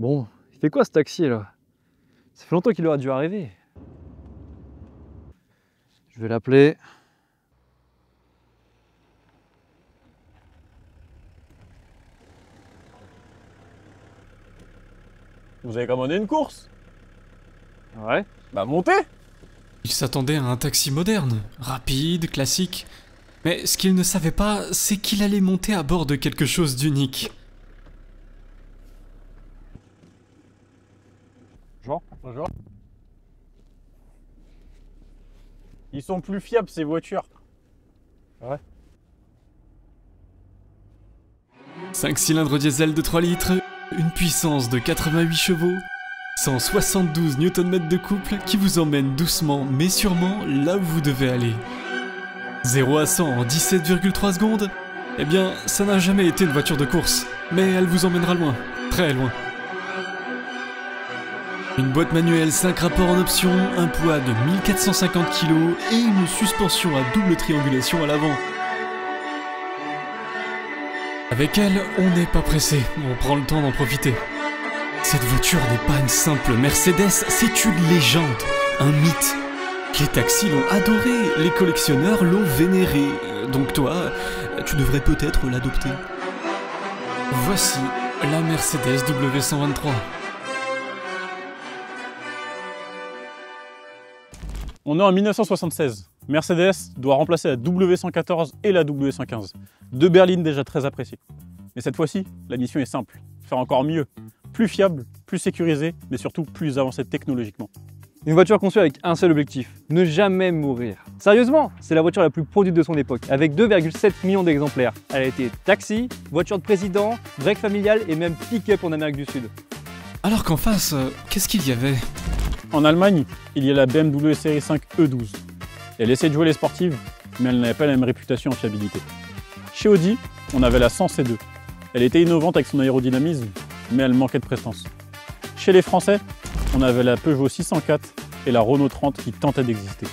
Bon, il fait quoi ce taxi là? Ça fait longtemps qu'il aurait dû arriver. Je vais l'appeler. Vous avez commandé une course? Ouais. Bah montez! Il s'attendait à un taxi moderne, rapide, classique. Mais ce qu'il ne savait pas, c'est qu'il allait monter à bord de quelque chose d'unique. Bonjour. Bonjour. Ils sont plus fiables ces voitures. Ouais. 5 cylindres diesel de 3 litres, une puissance de 88 chevaux, 172 Nm de couple qui vous emmène doucement mais sûrement là où vous devez aller. 0 à 100 en 17,3 secondes? Eh bien, ça n'a jamais été une voiture de course, mais elle vous emmènera loin, très loin. Une boîte manuelle 5 rapports en option, un poids de 1450 kg et une suspension à double triangulation à l'avant. Avec elle, on n'est pas pressé, on prend le temps d'en profiter. Cette voiture n'est pas une simple Mercedes, c'est une légende, un mythe. Les taxis l'ont adoré, les collectionneurs l'ont vénéré, donc toi, tu devrais peut-être l'adopter. Voici la Mercedes W123. On est en 1976. Mercedes doit remplacer la W114 et la W115. Deux berlines déjà très appréciées. Mais cette fois-ci, la mission est simple. Faire encore mieux. Plus fiable, plus sécurisé, mais surtout plus avancé technologiquement. Une voiture conçue avec un seul objectif, ne jamais mourir. Sérieusement, c'est la voiture la plus produite de son époque, avec 2,7 millions d'exemplaires. Elle a été taxi, voiture de président, break familial et même pick-up en Amérique du Sud. Alors qu'en face, qu'est-ce qu'il y avait? En Allemagne, il y a la BMW Série 5 E12. Elle essaie de jouer les sportives, mais elle n'avait pas la même réputation en fiabilité. Chez Audi, on avait la 100 C2. Elle était innovante avec son aérodynamisme, mais elle manquait de prestance. Chez les Français, on avait la Peugeot 604 et la Renault 30 qui tentaient d'exister.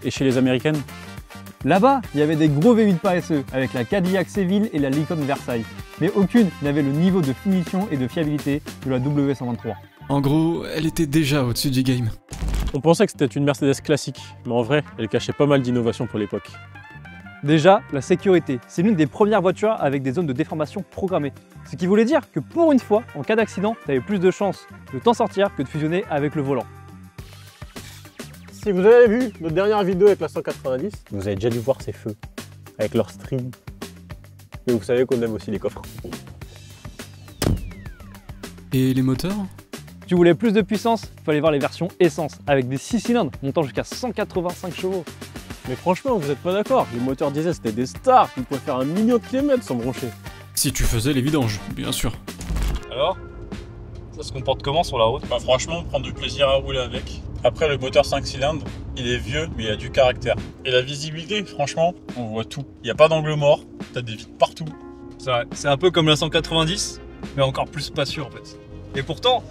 Et chez les Américaines, Là-bas, il y avait des gros V8 paresseux, avec la Cadillac Seville et la Lincoln Versailles. Mais aucune n'avait le niveau de finition et de fiabilité de la W123. En gros, elle était déjà au-dessus du game. on pensait que c'était une Mercedes classique, mais en vrai, elle cachait pas mal d'innovations pour l'époque. Déjà, la sécurité. C'est l'une des premières voitures avec des zones de déformation programmées. Ce qui voulait dire que pour une fois, en cas d'accident, tu avais plus de chances de t'en sortir que de fusionner avec le volant. Si vous avez vu notre dernière vidéo avec la 190, vous avez déjà dû voir ces feux, avec leur string. Mais vous savez qu'on aime aussi les coffres. Et les moteurs? Tu voulais plus de puissance? Il fallait voir les versions essence, avec des 6 cylindres montant jusqu'à 185 chevaux. Mais franchement, vous êtes pas d'accord, les moteurs diesel c'était des stars, ils pouvaient faire 1 million de kilomètres sans broncher. Si tu faisais les vidanges, bien sûr. Alors, ça se comporte comment sur la route? Bah franchement, prendre du plaisir à rouler avec. Après, le moteur 5 cylindres, il est vieux, mais il a du caractère. Et la visibilité, franchement, on voit tout. Il n'y a pas d'angle mort, t'as des vitres partout. C'est vrai, c'est un peu comme la 190, mais encore plus spacieux en fait. Et pourtant,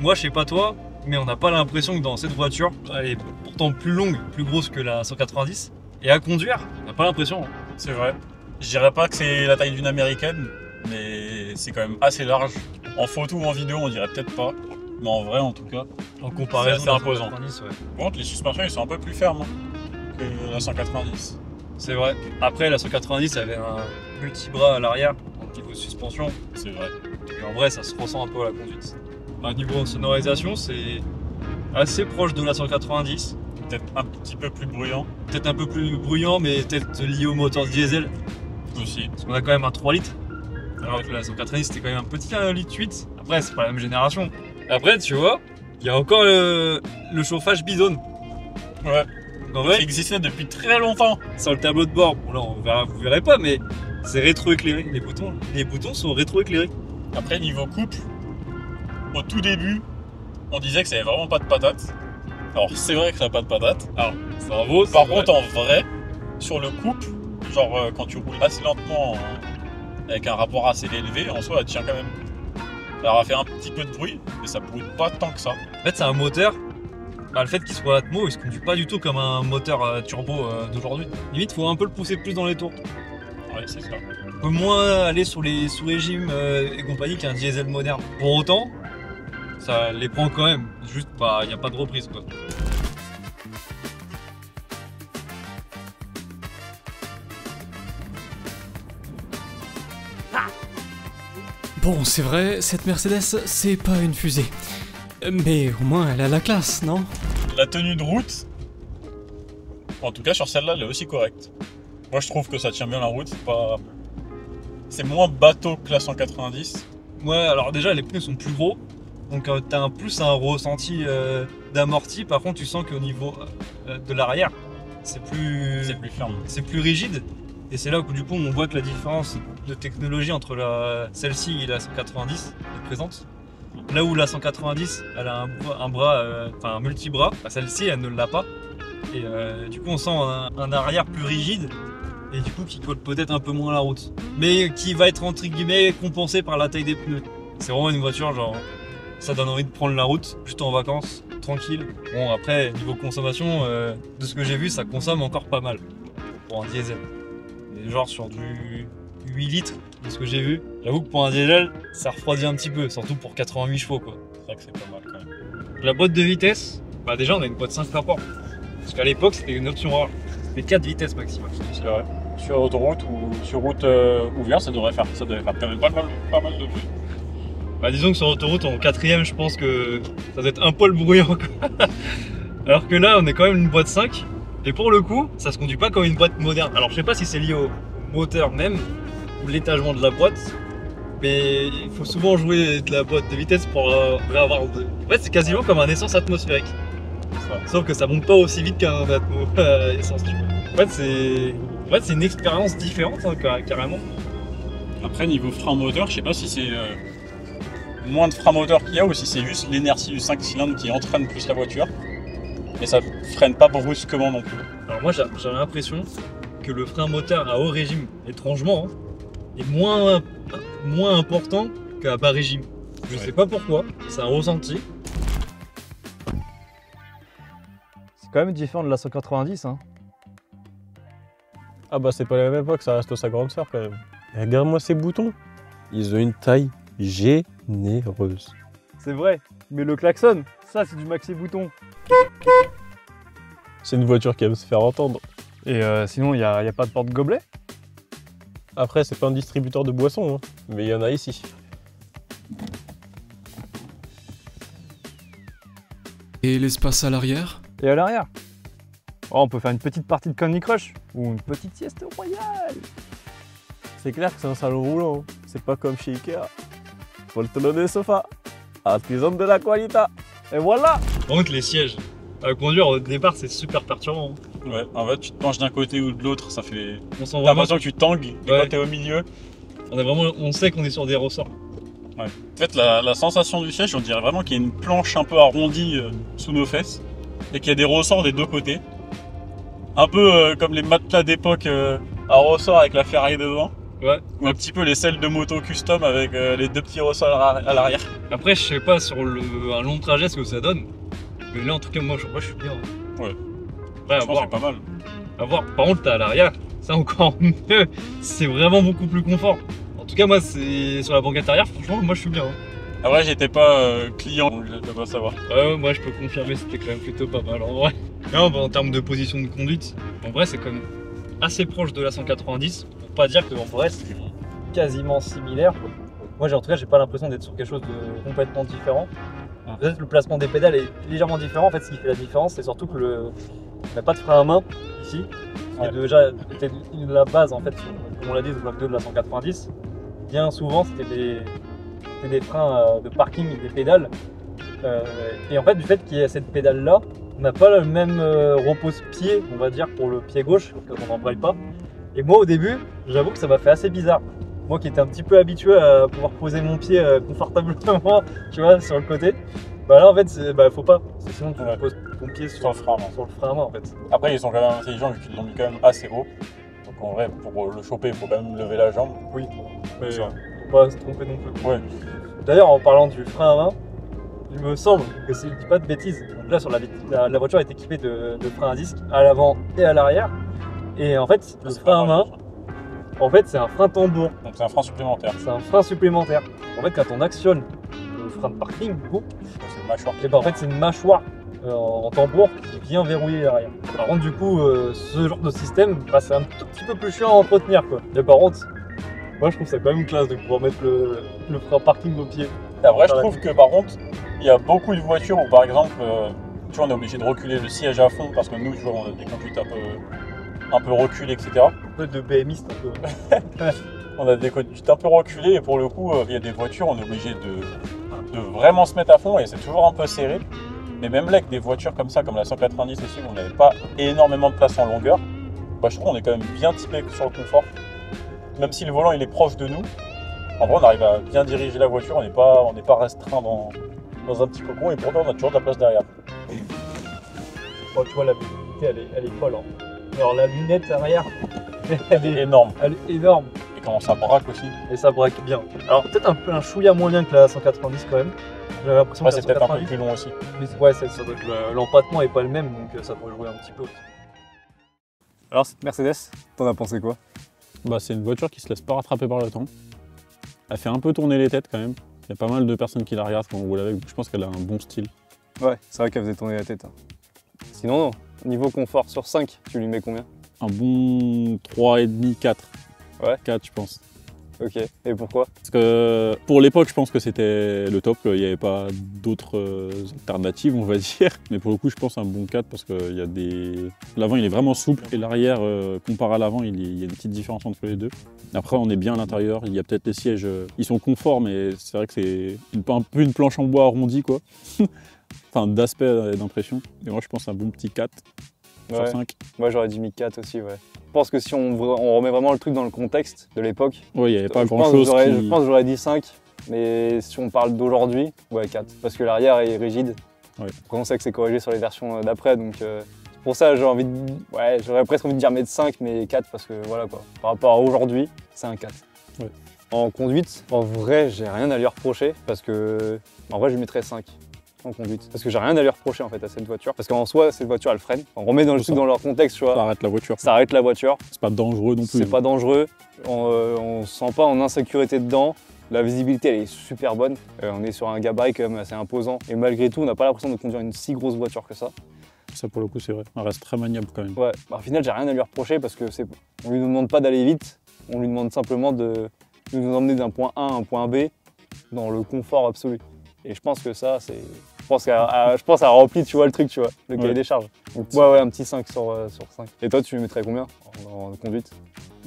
moi je sais pas toi, mais on n'a pas l'impression que dans cette voiture, elle est pourtant plus longue, plus grosse que la 190, et à conduire, on n'a pas l'impression. C'est vrai. Je dirais pas que c'est la taille d'une américaine, mais c'est quand même assez large. En photo ou en vidéo, on dirait peut-être pas. Mais en vrai, en tout cas, En comparaison c'est à la imposant. 190, ouais. par contre, les suspensions, ils sont un peu plus fermes que la 190. C'est vrai. Après, la 190 avait un multibras à l'arrière, au niveau de suspension, C'est vrai. et en vrai, ça se ressent un peu à la conduite. À niveau sonorisation, c'est assez proche de la 190. Peut-être un petit peu plus bruyant Peut-être un peu plus bruyant, mais peut-être lié au moteur diesel. aussi. Parce qu'on a quand même un 3 litres. Alors que la 190 c'était quand même un petit 1 litre 8. Après, c'est pas la même génération. Après, tu vois, il y a encore le chauffage bidon. Ouais. Donc en Ça vrai, existait depuis très longtemps. sur le tableau de bord, bon là vous verrez pas, mais c'est rétroéclairé. Les boutons sont rétroéclairés. Après, niveau couple, au tout début, on disait que ça avait vraiment pas de patate. Alors, c'est vrai que ça n'a pas de patate. Alors, Bravo. par contre, en vrai, sur le couple, genre quand tu roules assez lentement avec un rapport assez élevé, en soi, elle tient quand même. Alors, elle fait un petit peu de bruit, mais ça brûle pas tant que ça. En fait, c'est un moteur. Bah, le fait qu'il soit Atmo, il se conduit pas du tout comme un moteur turbo d'aujourd'hui. Limite, faut un peu le pousser plus dans les tours. Ouais, c'est ça. peut moins aller sur les sous-régimes et compagnie qu'un diesel moderne. Pour autant, ça les prend quand même. Juste, il n'y a pas de reprise, quoi. Bon, c'est vrai, cette Mercedes, c'est pas une fusée. Mais au moins, elle a la classe, non? La tenue de route, en tout cas sur celle-là, elle est aussi correcte. Moi je trouve que ça tient bien la route, c'est moins bateau que la 190. Ouais, alors déjà les pneus sont plus gros, donc t'as plus un ressenti d'amorti. Par contre, tu sens qu'au niveau de l'arrière, c'est plus ferme. C'est plus rigide. Et c'est là où du coup on voit que la différence de technologie entre celle-ci et la 190 est présente. Là où la 190 elle a un bras, un multi-bras, celle-ci elle ne l'a pas. Et du coup on sent un arrière plus rigide et du coup qui colle peut-être un peu moins à la route. Mais qui va être entre guillemets compensé par la taille des pneus. C'est vraiment une voiture genre, ça donne envie de prendre la route, juste en vacances, tranquille. Bon après niveau consommation, de ce que j'ai vu ça consomme encore pas mal pour un diesel. Genre sur du 8 litres de ce que j'ai vu. J'avoue que pour un diesel, ça refroidit un petit peu, surtout pour 88 chevaux quoi. C'est vrai que c'est pas mal quand même. La boîte de vitesse, déjà on a une boîte 5 rapports. Parce qu'à l'époque c'était une option rare. C'était 4 vitesses maximum. C'est vrai. Sur autoroute ou sur route ouverte, ça devrait faire quand même pas mal de bruit. Disons que sur autoroute en 4ème, je pense que ça doit être un poil bruyant quoi. Alors que là on est quand même une boîte 5. Et pour le coup, ça se conduit pas comme une boîte moderne. Alors je sais pas si c'est lié au moteur même, ou l'étagement de la boîte, mais il faut souvent jouer de la boîte de vitesse pour avoir... En fait c'est quasiment comme un essence atmosphérique. Sauf que ça monte pas aussi vite qu'un essence. En fait c'est une expérience différente hein, carrément. Après niveau frein moteur, je sais pas si c'est moins de frein moteur qu'il y a ou si c'est juste l'inertie du 5 cylindres qui entraîne plus la voiture. Mais ça freine pas brusquement non plus. Alors moi j'ai l'impression que le frein moteur à haut régime, étrangement, est moins important qu'à bas régime. Je sais pas pourquoi, c'est un ressenti. C'est quand même différent de la 190 hein. Ah bah c'est pas la même époque, ça reste sa grande sœur quand même. Et regarde-moi ces boutons, ils ont une taille généreuse. C'est vrai, mais le klaxon, ça c'est du maxi bouton. C'est une voiture qui aime se faire entendre. Et sinon, il n'y a pas de porte-gobelet? Après, c'est pas un distributeur de boissons, hein, mais il y en a ici. Et l'espace à l'arrière? Et à l'arrière? Oh, on peut faire une petite partie de Candy Crush ou une petite sieste royale. C'est clair que c'est un salon roulant, hein. C'est pas comme chez Ikea. Poltrone de sofa, artisan de la qualité. Et voilà. Par contre les sièges, à conduire au départ c'est super perturbant. Ouais, en fait tu te penches d'un côté ou de l'autre, ça fait... On sent T'as vraiment... l'impression que tu tangues et quand t'es au milieu... On sait qu'on est sur des ressorts. Ouais. En fait la sensation du siège, on dirait vraiment qu'il y a une planche un peu arrondie sous nos fesses et qu'il y a des ressorts des deux côtés. Un peu comme les matelas d'époque à ressorts avec la ferraille devant. Ouais. Ou un petit peu les selles de moto custom avec les deux petits ressorts à l'arrière. Après je sais pas sur un long trajet ce que ça donne. Mais là en tout cas moi je suis bien. Ouais. Après, Je pense que c'est pas mal. À voir. Par contre t'as à l'arrière, c'est encore mieux. C'est vraiment beaucoup plus confort. En tout cas moi c'est sur la banquette arrière, franchement moi je suis bien. Hein. Après j'étais pas client, donc je dois savoir. Moi je peux confirmer, c'était quand même plutôt pas mal en vrai. Non, en termes de position de conduite, en vrai c'est quand même assez proche de la 190. Pour pas dire qu'en vrai c'est quasiment similaire. Moi en tout cas j'ai pas l'impression d'être sur quelque chose de complètement différent. Peut-être le placement des pédales est légèrement différent. En fait ce qui fait la différence c'est surtout que on n'a pas de frein à main ici. Qui est déjà était la base en fait, comme on l'a dit, du bloc 2 de la 190. Bien souvent c'était des freins de parking et des pédales. Et en fait du fait qu'il y ait cette pédale là, on n'a pas le même repose-pied, on va dire, pour le pied gauche, parce qu'on n'embraye pas. Et moi au début, j'avoue que ça m'a fait assez bizarre. Moi qui étais un petit peu habitué à pouvoir poser mon pied confortablement, tu vois, sur le côté. Bah là en fait, faut pas, parce que sinon tu poses ton pied sur le frein à main. Sur le frein à main en fait. Après ils sont quand même intelligents vu qu'ils l'ont mis quand même assez haut. Donc en vrai, pour le choper, il faut quand même lever la jambe. Oui, mais faut pas se tromper non plus. Ouais. D'ailleurs en parlant du frein à main, il me semble que si je dis pas de bêtises, donc là sur la voiture est équipée de freins à disque à l'avant et à l'arrière. Et en fait, le frein à main, En fait, c'est un frein tambour. Donc c'est un frein supplémentaire. C'est un frein supplémentaire. En fait, quand on actionne le frein de parking, du coup, Donc c'est une mâchoire. et ben, en fait, c'est une mâchoire en tambour qui vient verrouiller l'arrière. Par contre, du coup, ce genre de système, bah, c'est un tout petit peu plus chiant à entretenir, quoi. Mais par contre, moi, je trouve ça quand même classe de pouvoir mettre le frein parking au pied. Et après, je trouve que par contre, il y a beaucoup de voitures où par exemple, tu vois, on est obligé de reculer le siège à fond parce que nous, tu vois, on a des conduites un peu reculées, etc. Un peu de BMiste, un peu. On a des conduites un peu reculées et pour le coup, il y a des voitures, on est obligé de vraiment se mettre à fond et c'est toujours un peu serré. Mais même là, avec des voitures comme ça, comme la 190 aussi, où on n'avait pas énormément de place en longueur, bah, je trouve qu'on est quand même bien typé sur le confort. Même si le volant il est proche de nous, en vrai on arrive à bien diriger la voiture, on n'est pas restreint dans un petit cocon et pourtant on a toujours de la place derrière. Oh, tu vois, la visibilité, elle est folle. Hein. Alors, la lunette arrière, Elle est énorme. elle est énorme. Et comment ça braque aussi. Et ça braque bien. Alors, peut-être un chouïa moins bien que la 190 quand même. J'avais l'impression Ouais, que la c'est peut-être un peu 190, plus long aussi. mais ouais, ça doit être l'empattement est pas le même, donc ça pourrait jouer un petit peu aussi. Alors, cette Mercedes, t'en as pensé quoi? Bah, c'est une voiture qui se laisse pas rattraper par le temps. Elle fait un peu tourner les têtes quand même. Il y a pas mal de personnes qui la regardent quand on roule avec. Je pense qu'elle a un bon style. Ouais, c'est vrai qu'elle faisait tourner la tête. Hein. Sinon, niveau confort sur 5, tu lui mets combien? Un bon 3,5, 4. Ouais. 4, je pense. Ok, et pourquoi? Parce que pour l'époque, je pense que c'était le top. Il n'y avait pas d'autres alternatives, on va dire. Mais pour le coup, je pense un bon 4 parce que il y a des... L'avant, il est vraiment souple et l'arrière, comparé à l'avant, il y a une petite différence entre les deux. Après, on est bien à l'intérieur. Il y a peut-être les sièges, ils sont confort, mais c'est vrai que c'est un peu une planche en bois arrondie, quoi. Enfin, d'aspect et d'impression. Et moi, je pense un bon petit 4 sur Ouais. 5. Moi, j'aurais dit mis 4 aussi, ouais. Je pense que si on remet vraiment le truc dans le contexte de l'époque, Ouais, il n'y avait pas je grand chose. je pense que j'aurais dit 5, mais si on parle d'aujourd'hui, ouais 4. Parce que l'arrière est rigide. Ouais. Après, on sait que c'est corrigé sur les versions d'après, donc pour ça j'aurais presque envie de dire mettre 5, mais 4 parce que voilà quoi. Par rapport à aujourd'hui, c'est un 4. Ouais. En conduite, en vrai, j'ai rien à lui reprocher parce que en vrai, je lui mettrais 5. En conduite. Parce que j'ai rien à lui reprocher en fait à cette voiture. Parce qu'en soi, cette voiture elle freine. On remet dans le C'est truc ça. dans leur contexte, tu vois. Ça arrête la voiture. Ça arrête la voiture. C'est pas dangereux non plus. C'est pas dangereux, on se sent pas en insécurité dedans. La visibilité elle est super bonne, on est sur un gabarit quand même assez imposant et malgré tout on n'a pas l'impression de conduire une si grosse voiture que ça. Ça pour le coup c'est vrai. Elle reste très maniable quand même. Ouais, bah, au final j'ai rien à lui reprocher parce que on lui demande pas d'aller vite, on lui demande simplement de nous emmener d'un point A à un point B dans le confort absolu. Et je pense que ça c'est... Je pense qu'elle remplit tu vois le truc, tu vois, le cahier des charges. Donc, ouais, un petit 5 sur 5. Et toi tu lui mettrais combien en conduite?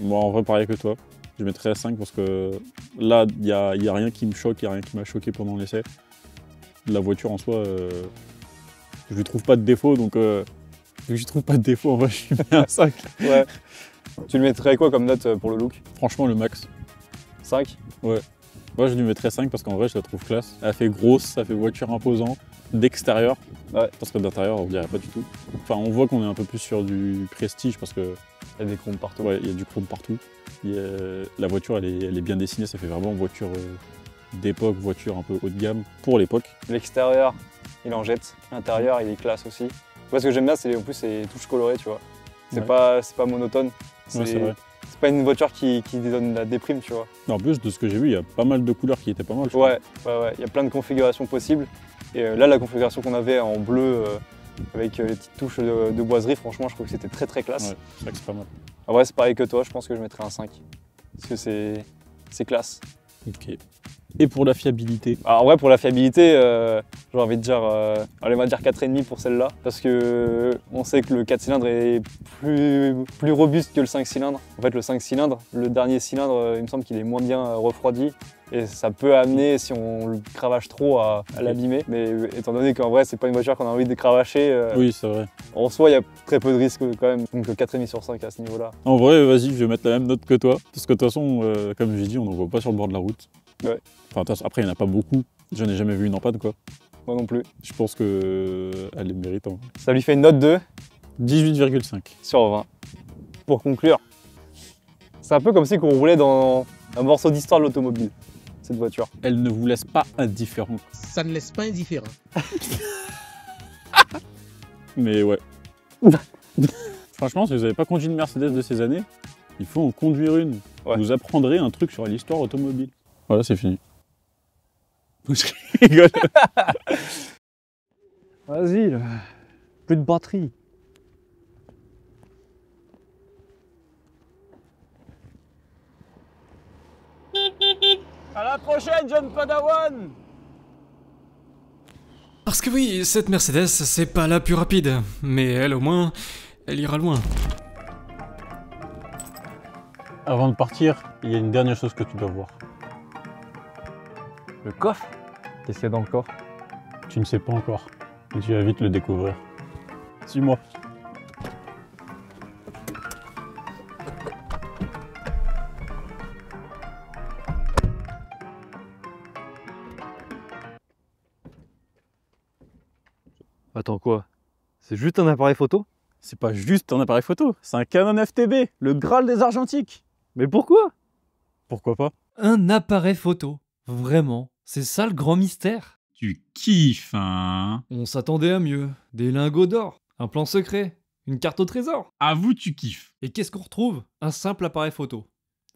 Moi en vrai pareil que toi. Je mettrais 5 parce que là il y a rien qui me choque, il n'y a rien qui m'a choqué pendant l'essai. La voiture en soi, je lui trouve pas de défaut donc vu que je trouve pas de défaut en vrai je lui mets un 5. Ouais. Tu lui mettrais quoi comme note pour le look? Franchement le max. 5? Ouais. Moi je lui mettrais 5 parce qu'en vrai je la trouve classe. Elle fait grosse, ça fait voiture imposante. D'extérieur, Ouais. parce que d'intérieur on dirait pas du tout. Enfin on voit qu'on est un peu plus sur du prestige parce que Il y a des chromes partout. ouais, il y a du chrome partout. La voiture elle est bien dessinée, ça fait vraiment voiture d'époque, voiture un peu haut de gamme pour l'époque. L'extérieur, il en jette. L'intérieur, il est classe aussi. Moi, ce que j'aime bien, c'est en plus c'est touches colorées, tu vois. C'est Ouais. pas monotone. Ouais, c'est vrai. C'est pas une voiture qui donne la déprime, tu vois. En plus de ce que j'ai vu, il y a pas mal de couleurs qui étaient pas mal. je Ouais. Il y a plein de configurations possibles. Et là, la configuration qu'on avait en bleu avec les petites touches de boiserie, franchement, je trouve que c'était très très classe. Ouais, c'est vrai que c'est pas mal. En vrai, c'est pareil que toi, je pense que je mettrais un 5. Parce que c'est classe. Ok. Et pour la fiabilité, Alors, en vrai, pour la fiabilité, j'ai envie de dire, allez, on va dire 4,5 pour celle-là. Parce que on sait que le 4 cylindres est plus robuste que le 5 cylindres. En fait, le 5 cylindres, le dernier cylindre, il me semble qu'il est moins bien refroidi. Et ça peut amener, si on le cravache trop, à l'abîmer. Mais étant donné qu'en vrai, c'est pas une voiture qu'on a envie de cravacher, oui c'est vrai. en soi, il y a très peu de risques quand même. Donc 4,5 sur 5 à ce niveau-là. En vrai, vas-y, je vais mettre la même note que toi. Parce que de toute façon, comme j'ai dit, on n'en voit pas sur le bord de la route. Ouais. Enfin, après, il n'y en a pas beaucoup. J'en ai jamais vu une en panne, quoi. Moi non plus. Je pense qu'elle est méritante. Ça lui fait une note de 18,5. sur 20. Pour conclure, c'est un peu comme si on roulait dans un morceau d'histoire de l'automobile, cette voiture. Elle ne vous laisse pas indifférent. Ça ne laisse pas indifférent. Mais ouais. Franchement, si vous n'avez pas conduit une Mercedes de ces années, il faut en conduire une. Ouais. Vous apprendrez un truc sur l'histoire automobile. Voilà, c'est fini. Je rigole. Vas-y, là. Plus de batterie. À la prochaine, jeune Padawan! Parce que oui, cette Mercedes, c'est pas la plus rapide, mais elle au moins, elle ira loin. Avant de partir, il y a une dernière chose que tu dois voir. Le coffre? Qu'est-ce qu'il y a dans le coffre? Tu ne sais pas encore, mais tu vas vite le découvrir. Suis-moi. Attends, quoi? C'est juste un appareil photo? C'est pas juste un appareil photo, c'est un Canon FTB, le Graal des argentiques. Mais pourquoi? Pourquoi pas? Un appareil photo. Vraiment, c'est ça le grand mystère. Tu kiffes, hein? On s'attendait à mieux. Des lingots d'or, un plan secret, une carte au trésor. Avoue, tu kiffes. Et qu'est-ce qu'on retrouve? Un simple appareil photo.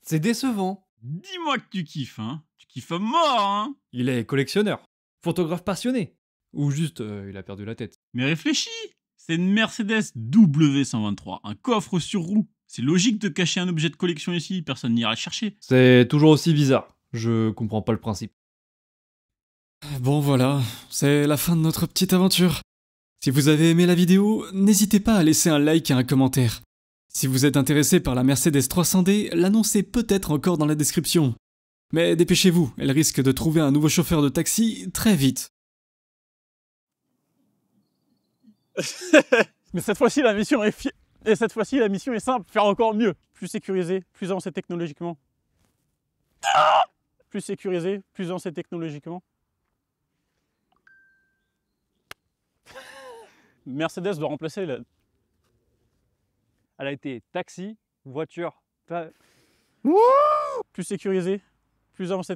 C'est décevant. Dis-moi que tu kiffes, hein? Tu kiffes à mort, hein? Il est collectionneur, photographe passionné. Ou juste, il a perdu la tête. Mais réfléchis! C'est une Mercedes W123, un coffre sur roue. C'est logique de cacher un objet de collection ici, personne n'ira le chercher. C'est toujours aussi bizarre. Je comprends pas le principe. Bon voilà, c'est la fin de notre petite aventure. Si vous avez aimé la vidéo, n'hésitez pas à laisser un like et un commentaire. Si vous êtes intéressé par la Mercedes 300D, l'annonce est peut-être encore dans la description. Mais dépêchez-vous, elle risque de trouver un nouveau chauffeur de taxi très vite. Mais cette fois-ci, la mission est Et cette fois-ci, la mission est simple, faire encore mieux. Plus sécurisé, plus avancé technologiquement. Plus sécurisé, plus avancé technologiquement. Mercedes doit remplacer la... Elle a été taxi, voiture. Plus sécurisé, plus avancé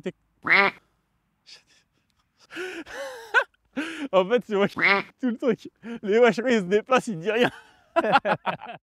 En fait, tu vois tout le truc. Les wesh, ils se déplacent, ils disent rien.